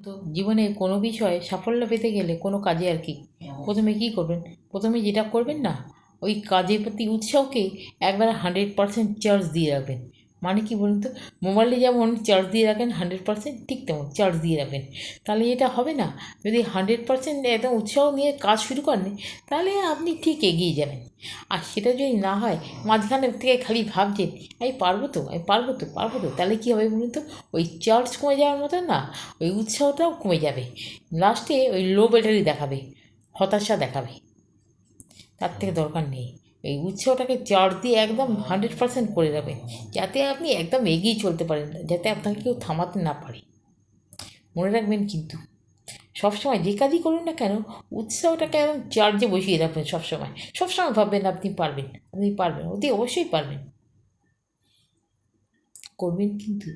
তো জীবনে কোনো বিষয়ে সাফল্য পেতে গেলে কোনো কাজে আর কি প্রথমে কী করবেন, প্রথমে যেটা করবেন না, ওই কাজের প্রতি উৎসাহকে একবারে 100% চার্জ দিয়ে রাখবেন। মানে কি বলুন তো, মোবাইলে যেমন চার্জ দিয়ে রাখেন 100%, ঠিক তেমন চার্জ দিয়ে রাখবেন। তাহলে এটা হবে না, যদি 100% একদম উৎসাহ নিয়ে কাজ শুরু করেন, তাহলে আপনি ঠিক এগিয়ে যাবেন। আর সেটা যদি না হয়, মাঝখানের থেকে খালি ভাবছেন আমি পারবো তো, আমি পারবো তো, পারবো তো, তাহলে কী হবে বলুন তো, ওই চার্জ কমে যাওয়ার মতো না, ওই উৎসাহটাও কমে যাবে। লাস্টে ওই লো ব্যাটারি দেখাবে, হতাশা দেখাবে। তার থেকে দরকার নেই। এই উৎসাহটাকে চার্জ দিয়ে একদম 100% করে রাখবেন, যাতে আপনি একদম এগিয়ে চলতে পারেন, যাতে আপনাকে কেউ থামাতে না পারে। মনে রাখবেন কিন্তু, সবসময় যে কাজই করুন না কেন, উৎসাহটাকে একদম চার্জে বসিয়ে রাখবেন। সবসময় সবসময় ভাববেন আপনি পারবেন, আপনি পারবেন, অতি অবশ্যই পারবেন। করবেন কিন্তু।